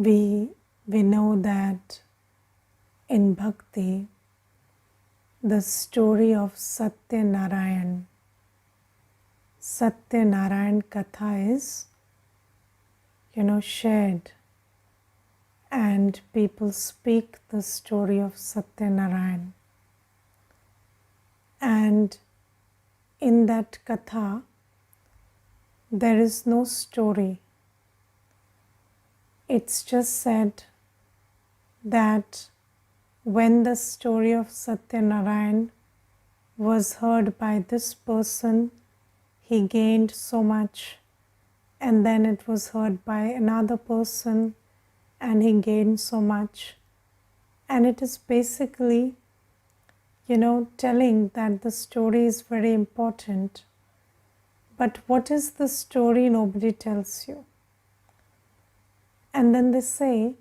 we know that in Bhakti, the story of Satya Narayan Katha is, shared, and people speak the story of Satya Narayan. And in that Katha, there is no story. It's just said that when the story of Satya Narayan was heard by this person, he gained so much, and then it was heard by another person and he gained so much. And it is basically, telling that the story is very important. But what is the story? Nobody tells you. And then they say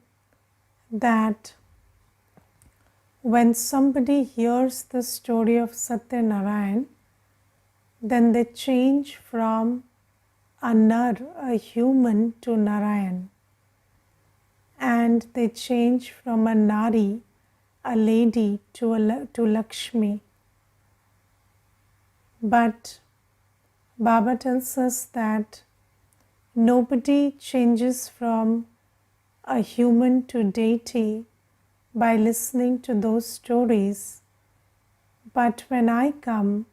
that when somebody hears the story of Satya Narayan, then they change from a Nar, a human, to Narayan. And they change from a Nari, a lady, to Lakshmi. But Baba tells us that nobody changes from a human to deity by listening to those stories. But when I come,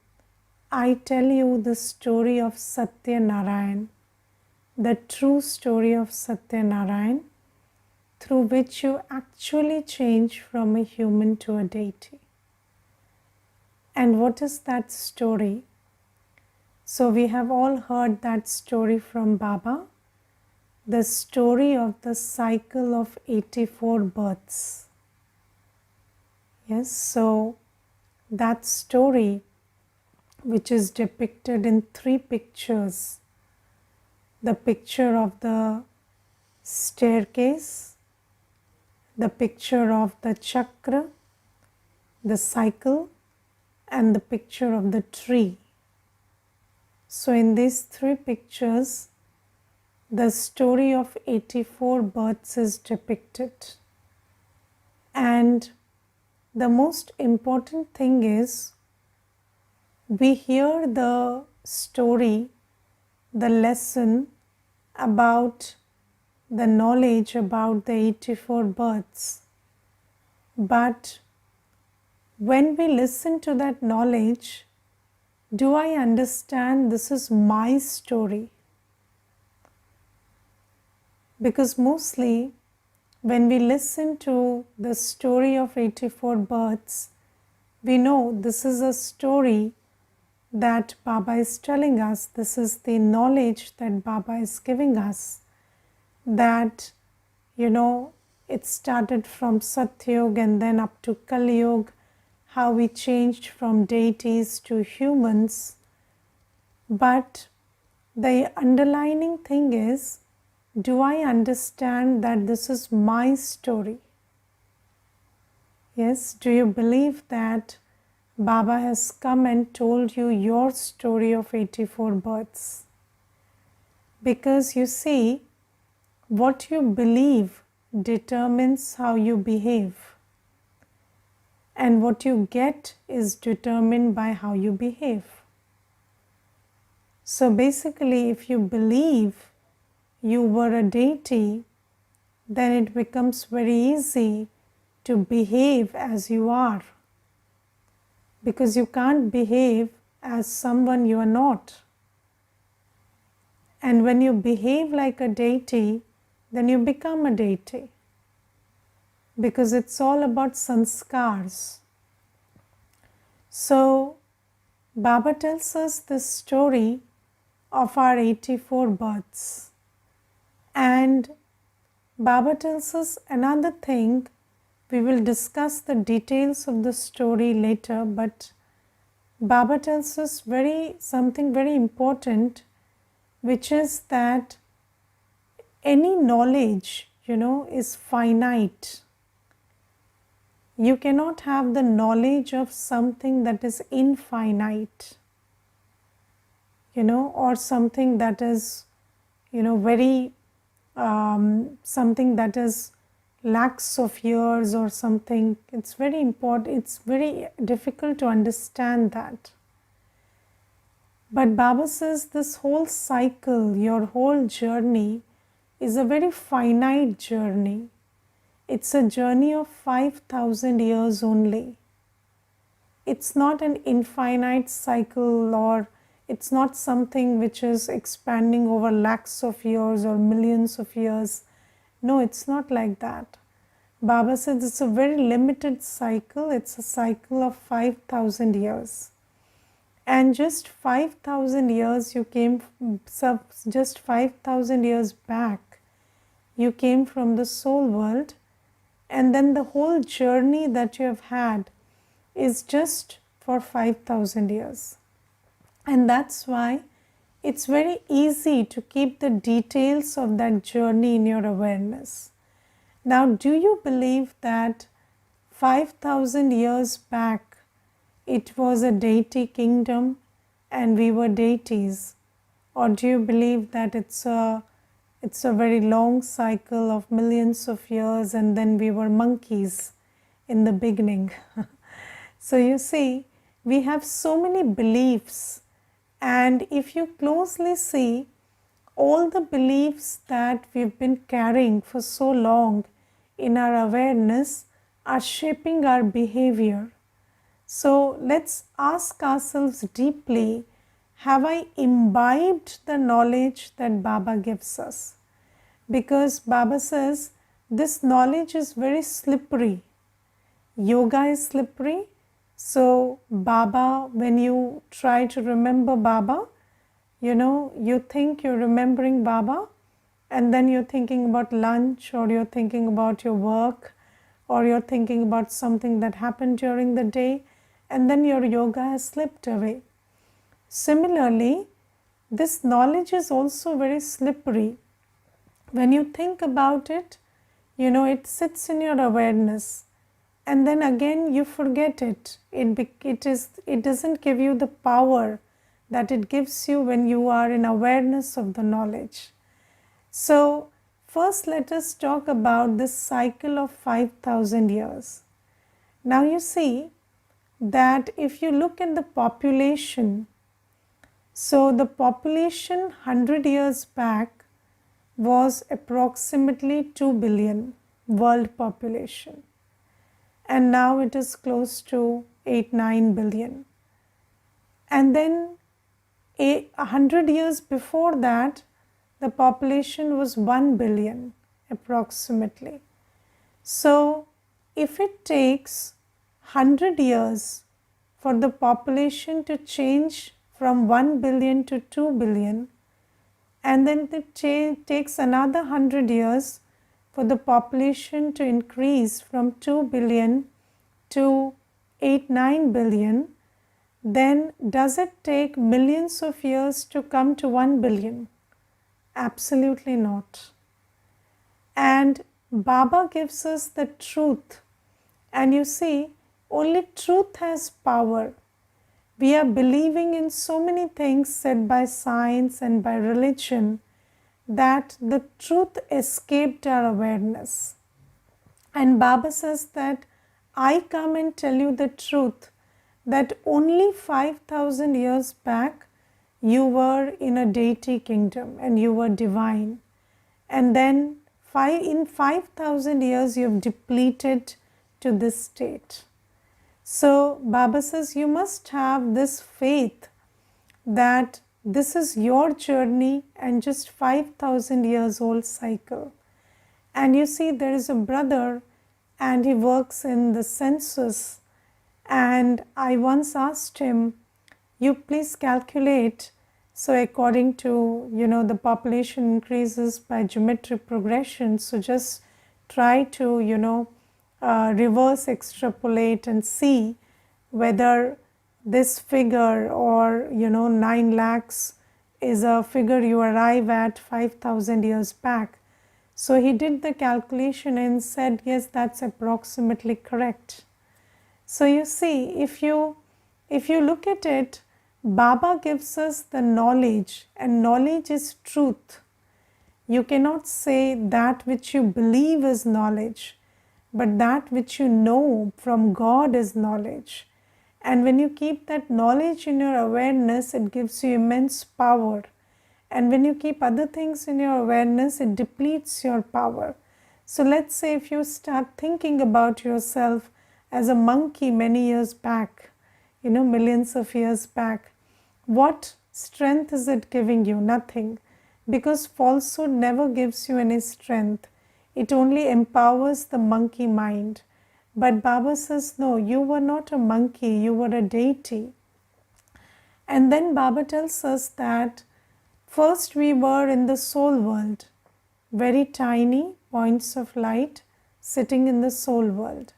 I tell you the story of Satya Narayan, the true story of Satya Narayan, through which you actually change from a human to a deity. And what is that story? So we have all heard that story from Baba, the story of the cycle of 84 births. Yes, so that story, which is depicted in 3 pictures, the picture of the staircase, the picture of the chakra, the cycle, and the picture of the tree. So in these 3 pictures, the story of 84 births is depicted. And the most important thing is, we hear the story, the lesson about the knowledge about the 84 births. But when we listen to that knowledge, do I understand this is my story? Because mostly when we listen to the story of 84 births, we know this is a story that Baba is telling us. This is the knowledge that Baba is giving us, that it started from Satyug and then up to Kali-Yug, how we changed from deities to humans. But the underlining thing is, do I understand that this is my story? Yes, do you believe that Baba has come and told you your story of 84 births? Because you see, what you believe determines how you behave. And what you get is determined by how you behave. So basically, if you believe you were a deity, then it becomes very easy to behave as you are. Because you can't behave as someone you are not. And when you behave like a deity, then you become a deity. Because it's all about sanskars. So Baba tells us this story of our 84 births. And Baba tells us another thing. We will discuss the details of the story later, but Baba tells us something very important, which is that any knowledge, is finite. You cannot have the knowledge of something that is infinite, or something that is, very something that is lakhs of years or something. It's very important, it's very difficult to understand that. But Baba says this whole cycle, your whole journey is a very finite journey. It's a journey of 5,000 years only. It's not an infinite cycle, or it's not something which is expanding over lakhs of years or millions of years. No, it's not like that. Baba says it's a very limited cycle. It's a cycle of 5,000 years. And just 5,000 years you came, just 5,000 years back, you came from the soul world, and then the whole journey that you have had is just for 5,000 years. And that's why it's very easy to keep the details of that journey in your awareness. Now, do you believe that 5,000 years back it was a deity kingdom and we were deities? Or do you believe that it's a very long cycle of millions of years and then we were monkeys in the beginning? So you see, we have so many beliefs, and if you closely see, all the beliefs that we've been carrying for so long in our awareness are shaping our behavior. So let's ask ourselves deeply, have I imbibed the knowledge that Baba gives us? Because Baba says this knowledge is very slippery. Yoga is slippery. So Baba, when you try to remember Baba, you think you're remembering Baba, and then you're thinking about lunch, or you're thinking about your work, or you're thinking about something that happened during the day, and then your yoga has slipped away. Similarly, this knowledge is also very slippery. When you think about it, it sits in your awareness, and then again you forget it. It doesn't give you the power that it gives you when you are in awareness of the knowledge. So first let us talk about this cycle of 5,000 years. Now you see that if you look at the population, so the population 100 years back was approximately 2 billion world population, and now it is close to 8-9 billion. And then 100 years before that, the population was 1 billion approximately. So if it takes 100 years for the population to change from 1 billion to 2 billion, and then it takes another 100 years for the population to increase from 2 billion to 8-9 billion, then does it take millions of years to come to 1 billion? Absolutely not. And Baba gives us the truth. And you see, only truth has power. We are believing in so many things said by science and by religion that the truth escaped our awareness. And Baba says that I come and tell you the truth, that only 5,000 years back you were in a deity kingdom and you were divine. And then in 5,000 years you have depleted to this state. So Baba says you must have this faith that this is your journey and just 5,000 years old cycle. And you see, there is a brother and he works in the census, and I once asked him, you please calculate, so according to the population increases by geometric progression, so just try to reverse extrapolate and see whether this figure or 9 lakhs is a figure you arrive at 5,000 years back. So he did the calculation and said, yes, that's approximately correct. So you see, if you look at it, Baba gives us the knowledge, and knowledge is truth. You cannot say that which you believe is knowledge, but that which you know from God is knowledge. And when you keep that knowledge in your awareness, it gives you immense power. And when you keep other things in your awareness, it depletes your power. So let's say if you start thinking about yourself as a monkey many years back, millions of years back, what strength is it giving you? Nothing. Because falsehood never gives you any strength. It only empowers the monkey mind. But Baba says, no, you were not a monkey, you were a deity. And then Baba tells us that first we were in the soul world, very tiny points of light sitting in the soul world.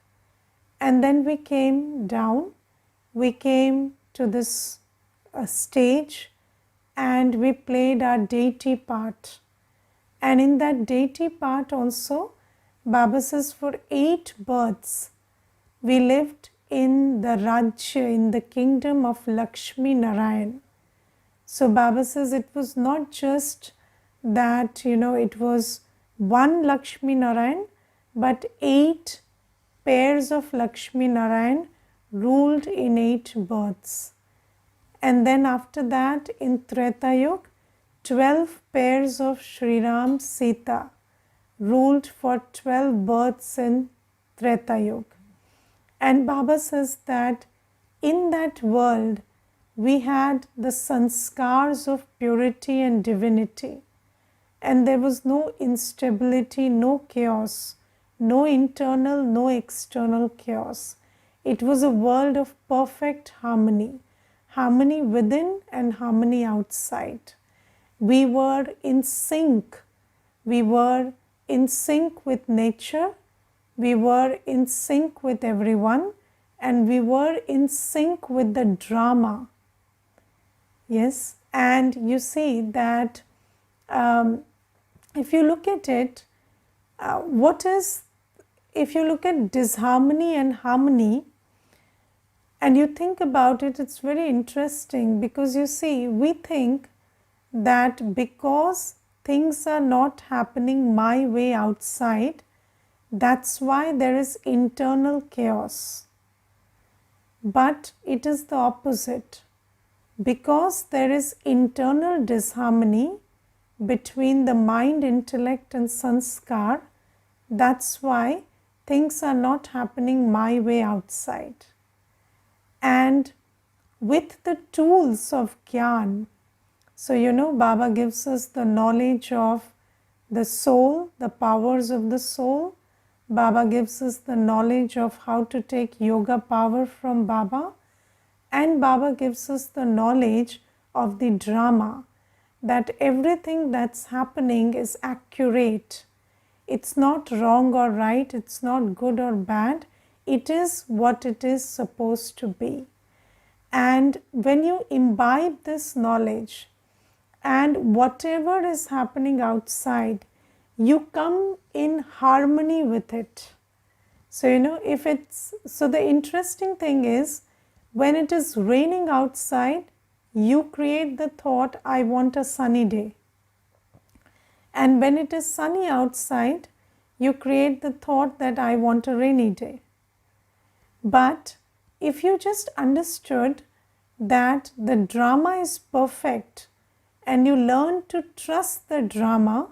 And then we came down, we came to this stage, and we played our deity part. And in that deity part also, Baba says for 8 births, we lived in the Rajya, in the kingdom of Lakshmi Narayan. So Baba says it was not just that, it was one Lakshmi Narayan, but 8 pairs of Lakshmi Narayan ruled in 8 births. And then after that, in Treta Yuga, 12 pairs of Sri Ram Sita ruled for 12 births in Treta Yuga. And Baba says that in that world, we had the sanskars of purity and divinity. And there was no instability, no chaos, no internal, no external chaos. It was a world of perfect harmony, harmony within and harmony outside. We were in sync. We were in sync with nature. We were in sync with everyone. And we were in sync with the drama. Yes, and you see that if you look at it, if you look at disharmony and harmony, and you think about it, it's very interesting because you see, we think that because things are not happening my way outside, that's why there is internal chaos. But it is the opposite. Because there is internal disharmony between the mind, intellect and sanskar, that's why things are not happening my way outside. And with the tools of Gyan, so Baba gives us the knowledge of the soul, the powers of the soul. Baba gives us the knowledge of how to take yoga power from Baba. And Baba gives us the knowledge of the drama, that everything that's happening is accurate. It's not wrong or right, it's not good or bad, it is what it is supposed to be. And when you imbibe this knowledge, and whatever is happening outside, you come in harmony with it. So, the interesting thing is, when it is raining outside, you create the thought, I want a sunny day. And when it is sunny outside, you create the thought that I want a rainy day. But if you just understood that the drama is perfect and you learn to trust the drama,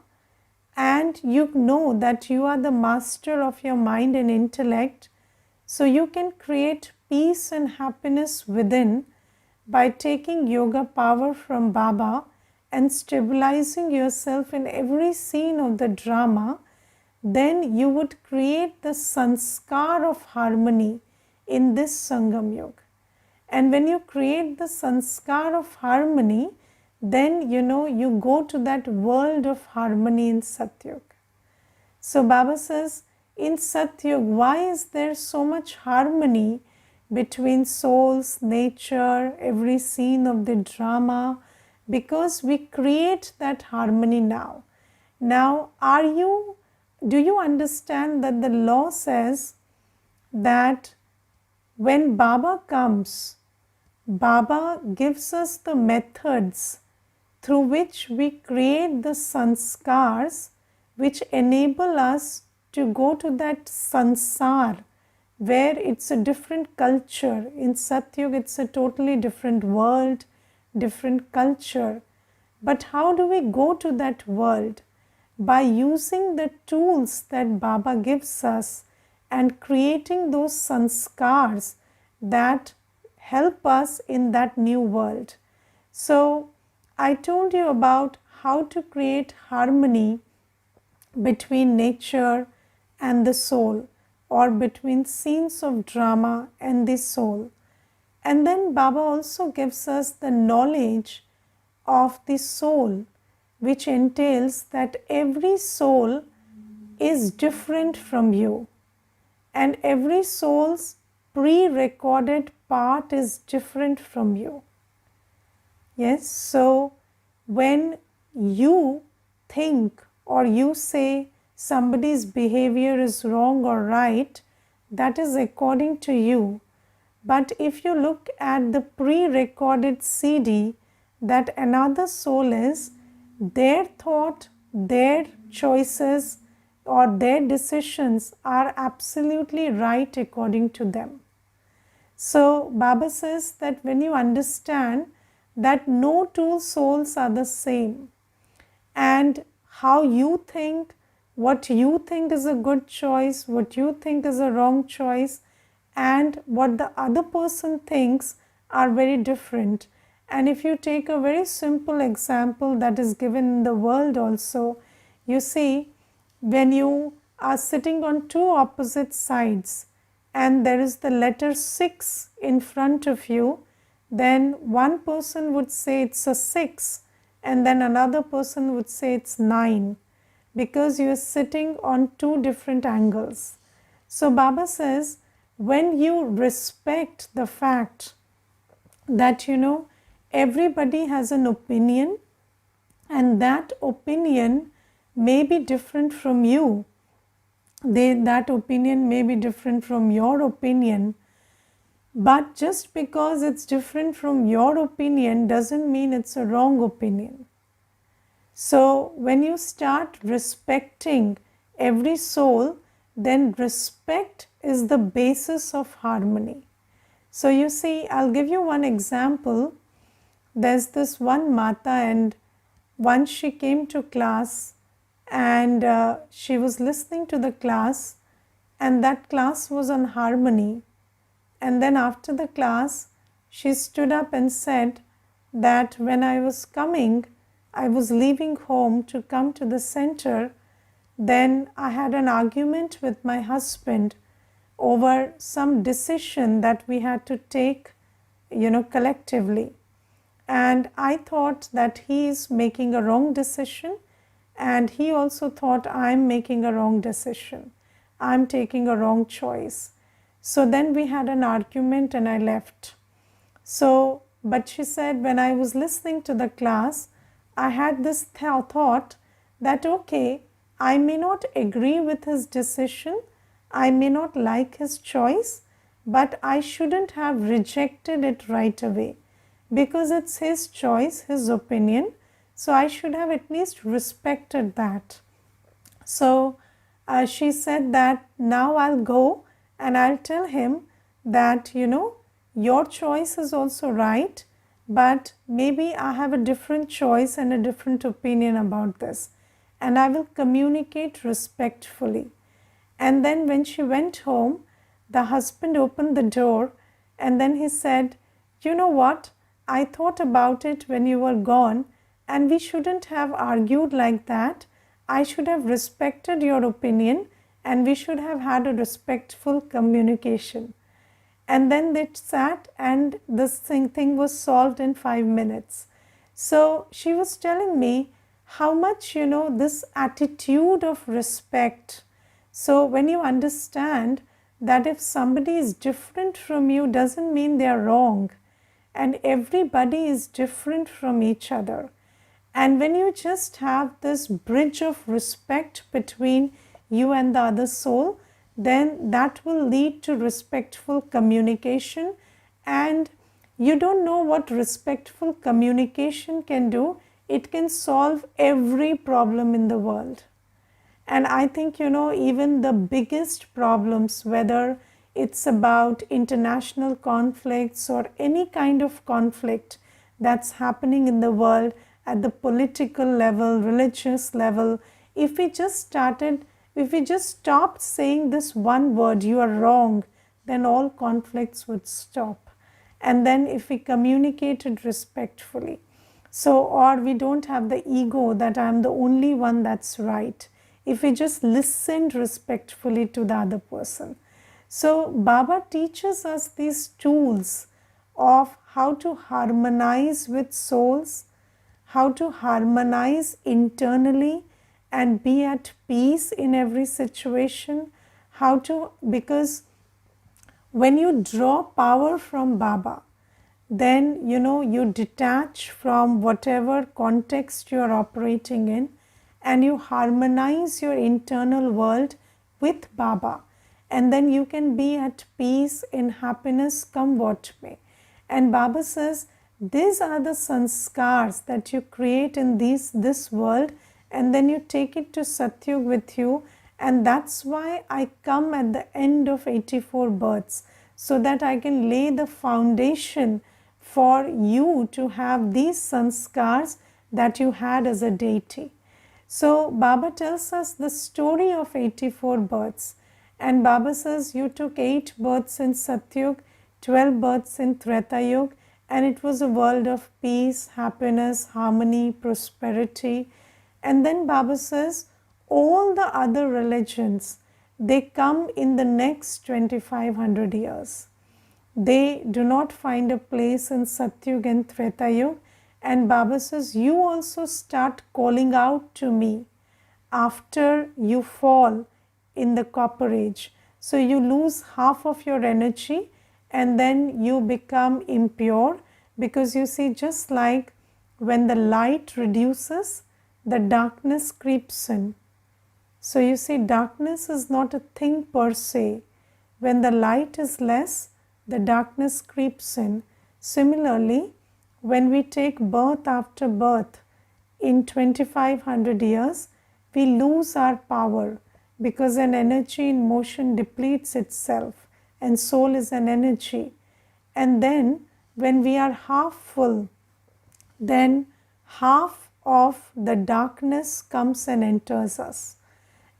and you know that you are the master of your mind and intellect, so you can create peace and happiness within by taking yoga power from Baba and stabilizing yourself in every scene of the drama, then you would create the sanskar of harmony in this Sangam Yoga. And when you create the sanskar of harmony, then you go to that world of harmony in Satyug. So Baba says, in Satyug, why is there so much harmony between souls, nature, every scene of the drama? Because we create that harmony now. Now, do you understand that the law says that when Baba comes, Baba gives us the methods through which we create the sanskars which enable us to go to that sansar where it's a different culture. In Satyug, it's a totally different world, different culture. But how do we go to that world? By using the tools that Baba gives us and creating those sanskars that help us in that new world. So, I told you about how to create harmony between nature and the soul, or between scenes of drama and the soul. And then Baba also gives us the knowledge of the soul, which entails that every soul is different from you, and every soul's pre-recorded part is different from you. Yes, so when you think or you say somebody's behavior is wrong or right, that is according to you. But if you look at the pre-recorded CD that another soul is, their thought, their choices or their decisions are absolutely right according to them. So Baba says that when you understand that no two souls are the same, and how you think, what you think is a good choice, what you think is a wrong choice, and what the other person thinks are very different. And if you take a very simple example that is given in the world also, you see, when you are sitting on two opposite sides and there is the letter 6 in front of you, then one person would say it's a 6 and then another person would say it's 9, because you are sitting on two different angles. So Baba says, when you respect the fact that everybody has an opinion and that opinion may be different from you, that opinion may be different from your opinion, but just because it's different from your opinion doesn't mean it's a wrong opinion. So when you start respecting every soul, then respect is the basis of harmony. So you see, I'll give you one example. There's this one Mata, and once she came to class and she was listening to the class, and that class was on harmony. And then after the class, she stood up and said that when I was leaving home to come to the center, then I had an argument with my husband over some decision that we had to take, collectively. And I thought that he is making a wrong decision, and he also thought I'm making a wrong decision. I'm taking a wrong choice. So then we had an argument and I left. So, but she said, when I was listening to the class, I had this thought that, okay, I may not agree with his decision, I may not like his choice, but I shouldn't have rejected it right away, because it's his choice, his opinion, so I should have at least respected that. So she said that now I'll go and I'll tell him that, your choice is also right, but maybe I have a different choice and a different opinion about this, and I will communicate respectfully. And then when she went home, the husband opened the door and then he said, you know what, I thought about it when you were gone, and we shouldn't have argued like that. I should have respected your opinion and we should have had a respectful communication. And then they sat and this thing was solved in 5 minutes. So she was telling me how much, this attitude of respect. So when you understand that if somebody is different from you doesn't mean they are wrong, and everybody is different from each other. And when you just have this bridge of respect between you and the other soul, then that will lead to respectful communication. And you don't know what respectful communication can do it can solve every problem in the world. And I think, even the biggest problems, whether it's about international conflicts or any kind of conflict that's happening in the world at the political level, religious level, if we just stopped saying this one word, you are wrong, then all conflicts would stop. And then if we communicated respectfully, or we don't have the ego that I'm the only one that's right, if we just listened respectfully to the other person. So Baba teaches us these tools of how to harmonize with souls, how to harmonize internally and be at peace in every situation, because when you draw power from Baba, then you detach from whatever context you are operating in, and you harmonize your internal world with Baba, and then you can be at peace, in happiness, come what may. And Baba says these are the sanskars that you create in this world, and then you take it to Satyug with you. And that's why I come at the end of 84 births, so that I can lay the foundation for you to have these sanskars that you had as a deity. So Baba tells us the story of 84 births, and Baba says you took 8 births in Satyug, 12 births in Treta Yuga, and it was a world of peace, happiness, harmony, prosperity. And then Baba says all the other religions, they come in the next 2500 years. They do not find a place in Satyug and Treta Yuga. And Baba says, you also start calling out to me after you fall in the copper age. So you lose half of your energy and then you become impure, because you see, just like when the light reduces, the darkness creeps in. So you see, darkness is not a thing per se. When the light is less, the darkness creeps in. Similarly, when we take birth after birth in 2500 years, we lose our power, because an energy in motion depletes itself, and soul is an energy. And then when we are half full, then half of the darkness comes and enters us,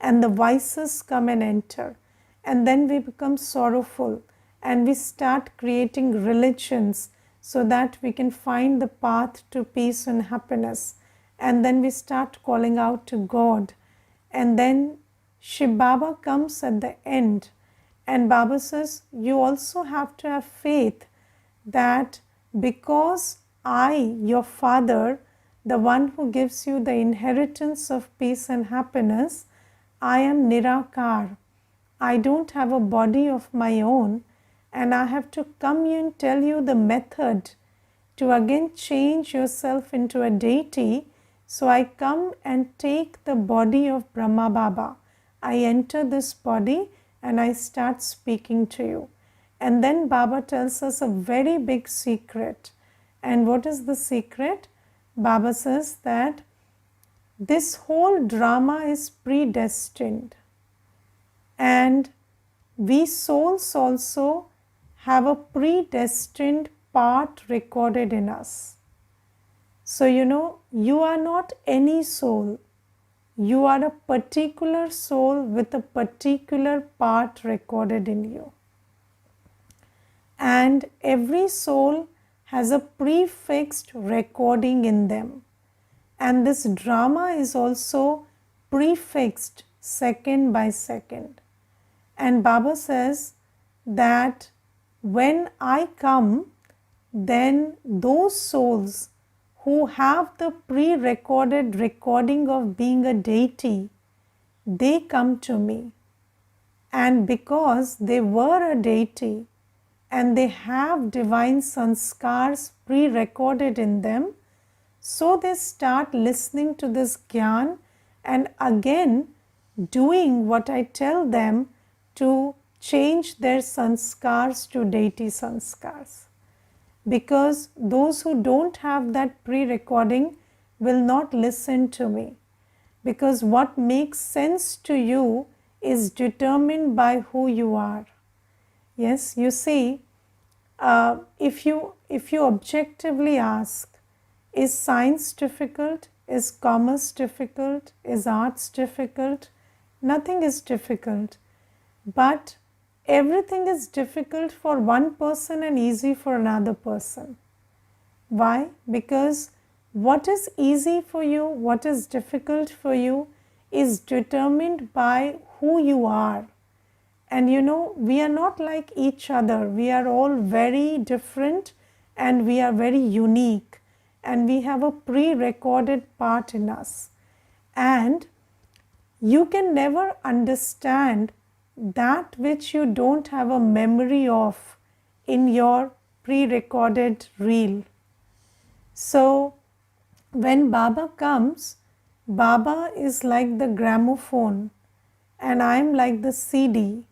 and the vices come and enter, and then we become sorrowful, and we start creating religions so that we can find the path to peace and happiness. And then we start calling out to God, and then Shiv Baba comes at the end, and Baba says you also have to have faith that because I, your father, the one who gives you the inheritance of peace and happiness, I am Nirakar. I don't have a body of my own, and I have to come here and tell you the method to again change yourself into a deity. So I come and take the body of Brahma Baba. I enter this body and I start speaking to you. And then Baba tells us a very big secret. And what is the secret? Baba says that this whole drama is predestined, and we souls also have a predestined part recorded in us. So you are not any soul. You are a particular soul with a particular part recorded in you. And every soul has a prefixed recording in them. And this drama is also prefixed second by second. And Baba says that when I come, then those souls who have the pre-recorded recording of being a deity, they come to me. And because they were a deity and they have divine sanskars pre-recorded in them, so they start listening to this Gyan and again doing what I tell them to change their sanskars to deity sanskars. Because those who don't have that pre-recording, will not listen to me, because what makes sense to you is determined by who you are. Yes, you see, if you objectively ask, is science difficult? Is commerce difficult? Is arts difficult? Nothing is difficult. But everything is difficult for one person and easy for another person. Why? Because what is easy for you, what is difficult for you is determined by who you are. And we are not like each other. We are all very different and we are very unique. And we have a pre-recorded part in us. And you can never understand that which you don't have a memory of in your pre-recorded reel. So when Baba comes, Baba is like the gramophone and I am like the CD.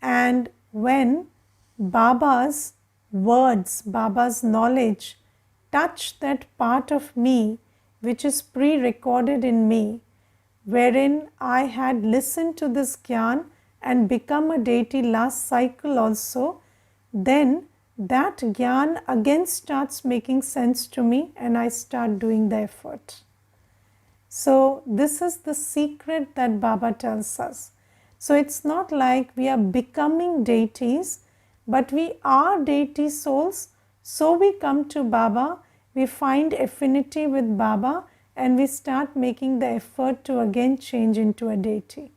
And when Baba's words, Baba's knowledge touch that part of me which is pre-recorded in me, wherein I had listened to this Gyan and become a deity last cycle also, then that Gyan again starts making sense to me and I start doing the effort. So this is the secret that Baba tells us. So it's not like we are becoming deities, but we are deity souls. So we come to Baba, we find affinity with Baba and we start making the effort to again change into a deity.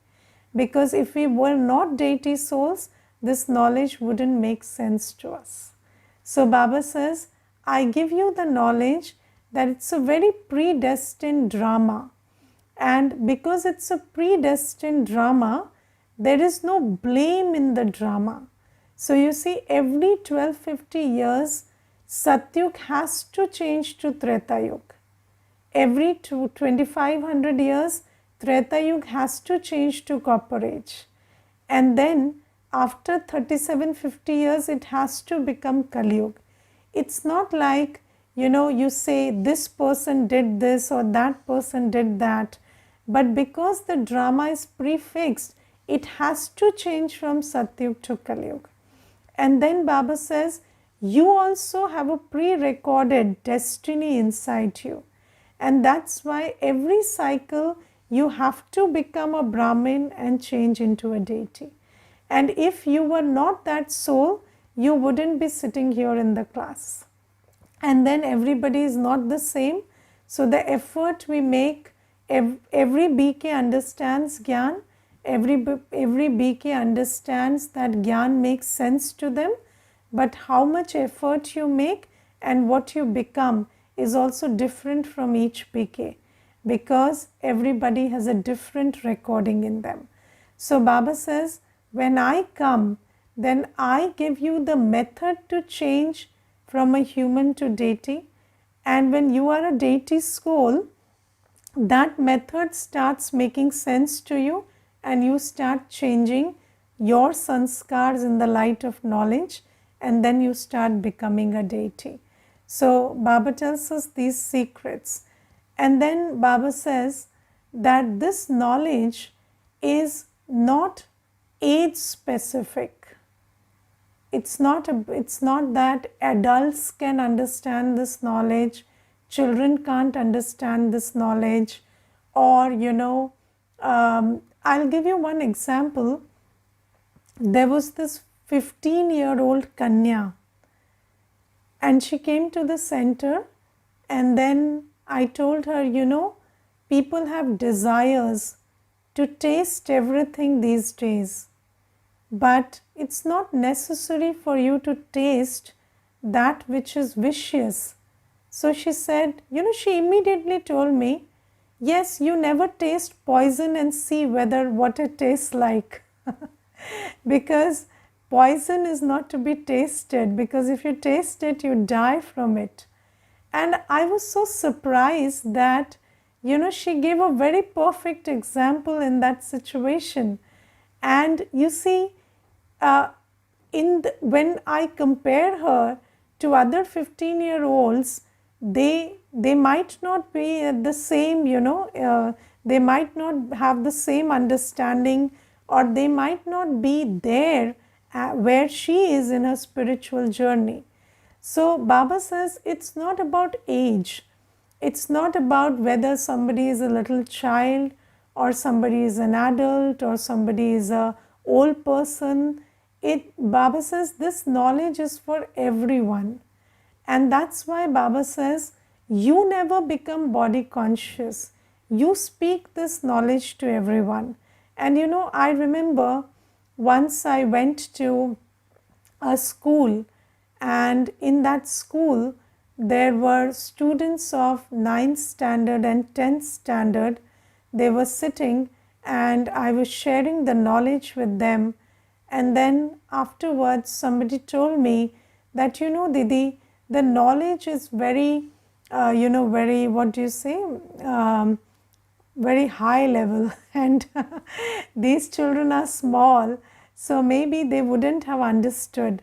Because if we were not deity souls, this knowledge wouldn't make sense to us. So Baba says, I give you the knowledge that it's a very predestined drama. And because it's a predestined drama, there is no blame in the drama. So you see, every 1250 years, Satyug has to change to Treta Yuga. Every 2500 years, Treta Yuga has to change to Copper Age. And then after 3750 years, it has to become Kali Yuga. It's not like, you say this person did this or that person did that. But because the drama is prefixed, it has to change from Satyug to Kali Yuga. And then Baba says, you also have a pre-recorded destiny inside you. And that's why every cycle you have to become a Brahmin and change into a deity. And if you were not that soul, you wouldn't be sitting here in the class. And then everybody is not the same. So the effort we make, every BK understands Gyan, every BK understands that Gyan makes sense to them, but how much effort you make and what you become is also different from each BK, because everybody has a different recording in them. So Baba says, when I come, then I give you the method to change from a human to deity. And when you are a deity soul, that method starts making sense to you and you start changing your sanskars in the light of knowledge, and then you start becoming a deity. So Baba tells us these secrets. And then Baba says that this knowledge is not age specific. It's not that adults can understand this knowledge, children can't understand this knowledge, or I'll give you one example. There was this 15-year-old Kanya, and she came to the center, and then I told her, people have desires to taste everything these days, but it's not necessary for you to taste that which is vicious. So she said, she immediately told me, yes, you never taste poison and see what it tastes like. Because poison is not to be tasted, because if you taste it, you die from it. And I was so surprised that, she gave a very perfect example in that situation. And you see, when I compare her to other 15-year-olds, they might not be at the same, they might not have the same understanding, or they might not be there where she is in her spiritual journey. So Baba says it's not about age. It's not about whether somebody is a little child or somebody is an adult or somebody is a old person. Baba says this knowledge is for everyone. And that's why Baba says, you never become body conscious. You speak this knowledge to everyone. And I remember once I went to a school, and in that school there were students of 9th standard and 10th standard. They were sitting and I was sharing the knowledge with them. And then afterwards somebody told me that, Didi, the knowledge is very, very, what do you say, very high level, and these children are small, so maybe they wouldn't have understood.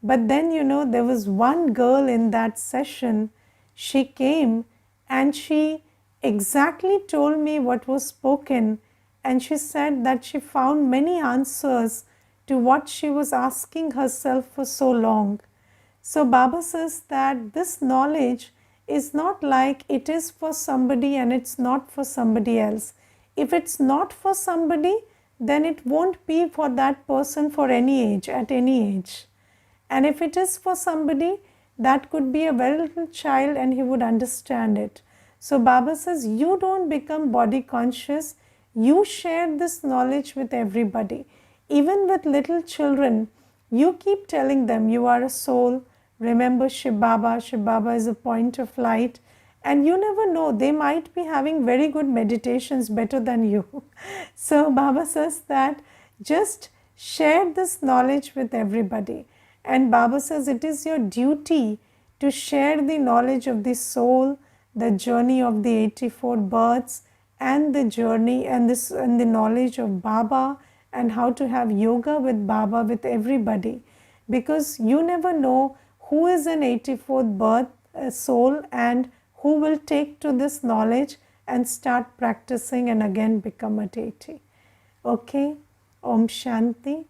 But then, there was one girl in that session. She came and she exactly told me what was spoken, and she said that she found many answers to what she was asking herself for so long. So Baba says that this knowledge is not like it is for somebody and it's not for somebody else. If it's not for somebody, then it won't be for that person for any age, at any age. And if it is for somebody, that could be a very little child and he would understand it. So Baba says, you don't become body conscious, you share this knowledge with everybody. Even with little children, you keep telling them you are a soul. Remember Shiv Baba. Shiv Baba is a point of light. And you never know, they might be having very good meditations better than you. So Baba says that just share this knowledge with everybody. And Baba says it is your duty to share the knowledge of the soul, the journey of the 84 births, and the journey and the knowledge of Baba, and how to have yoga with Baba with everybody. Because you never know who is an 84th birth soul and who will take to this knowledge and start practicing and again become a deity. Okay, Om Shanti.